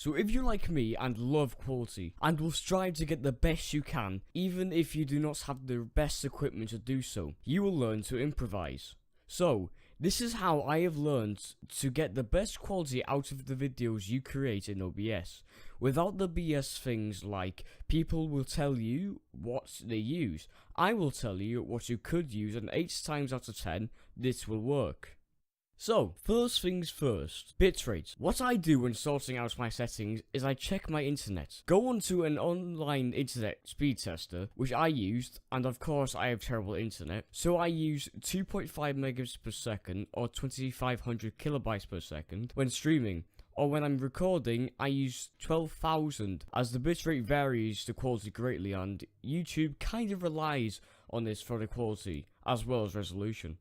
So if you're like me and love quality, and will strive to get the best you can, even if you do not have the best equipment to do so, you will learn to improvise. So, this is how I have learned to get the best quality out of the videos you create in OBS, without the BS things like people will tell you what they use. I will tell you what you could use, and 8 times out of 10, this will work. So, first things first, bitrate. What I do when sorting out my settings is I check my internet. Go onto an online internet speed tester, which I used, and of course I have terrible internet, so I use 2.5 megabits per second or 2500 kilobytes per second when streaming. Or when I'm recording, I use 12,000, as the bitrate varies the quality greatly, and YouTube kind of relies on this for the quality, as well as resolution.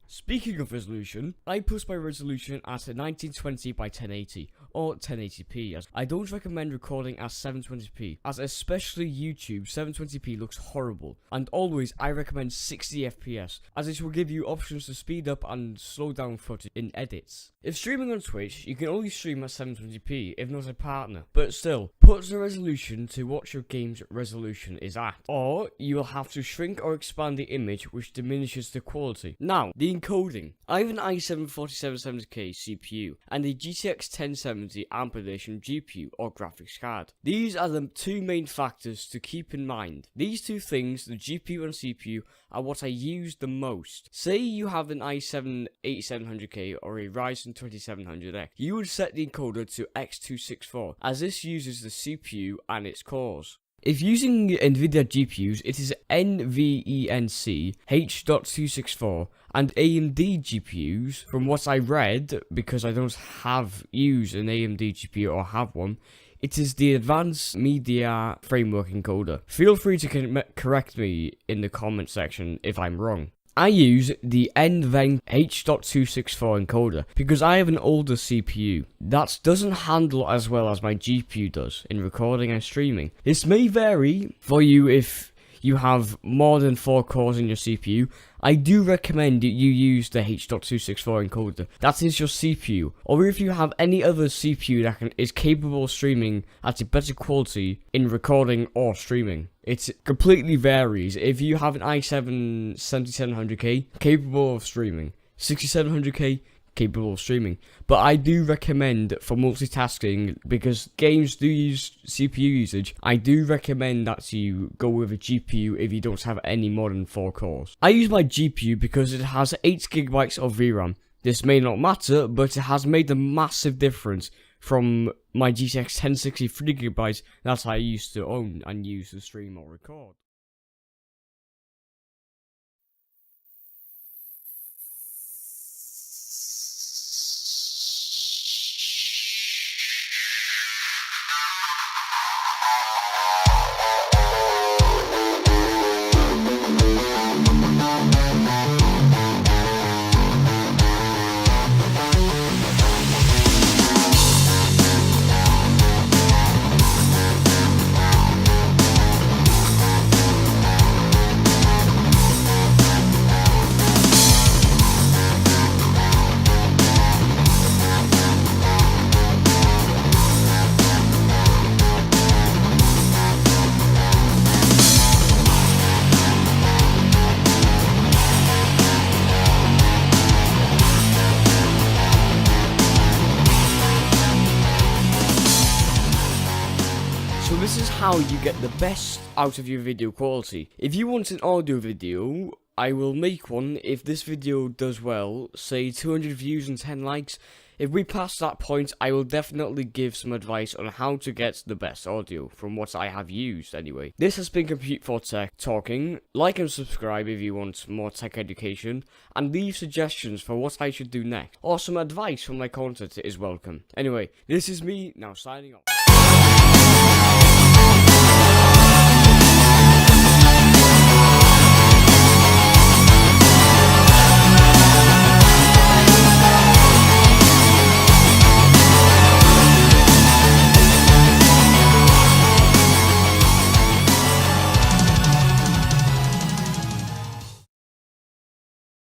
Speaking of resolution, I post my resolution at 1920 by 1080 or 1080p, as I don't recommend recording at 720p, as especially YouTube 720p looks horrible, and always I recommend 60 FPS, as it will give you options to speed up and slow down footage in edits. If streaming on Twitch, you can only stream at 720p if not a partner, but still, put the resolution to what your game's resolution is at, or you will have to shrink or expand the image, which diminishes the quality. Now, the encoding. I have an i7 4770K CPU and a GTX 1070 AMP Edition GPU or graphics card. These are the two main factors to keep in mind. These two things, the GPU and CPU, are what I use the most. Say you have an i7 8700K or a Ryzen 2700X. You would set the encoder to X264, as this uses the CPU and its cores. If using NVIDIA GPUs, it is NVENC H.264, and AMD GPUs, from what I read, because I don't have used an AMD GPU or have one, it is the Advanced Media Framework encoder. Feel free to correct me in the comment section if I'm wrong. I use the NVENC H.264 encoder because I have an older CPU that doesn't handle as well as my GPU does in recording and streaming. This may vary for you if you have more than 4 cores in your CPU. I do recommend that you use the H.264 encoder. That is your CPU. Or if you have any other CPU that is capable of streaming at a better quality in recording or streaming. It completely varies. If you have an i7 7700K, capable of streaming. 6700K, capable of streaming. But I do recommend for multitasking, because games do use CPU usage, I do recommend that you go with a GPU if you don't have any more than 4 cores. I use my GPU because it has 8GB of VRAM. This may not matter, but it has made a massive difference from my GTX 1060 3GB that I used to own and use to stream or record. So this is how you get the best out of your video quality. If you want an audio video, I will make one if this video does well, say 200 views and 10 likes. If we pass that point, I will definitely give some advice on how to get the best audio, from what I have used anyway. This has been Compute for Tech talking. Like and subscribe if you want more tech education, and leave suggestions for what I should do next, or some advice from my content is welcome. Anyway, this is me, now signing off.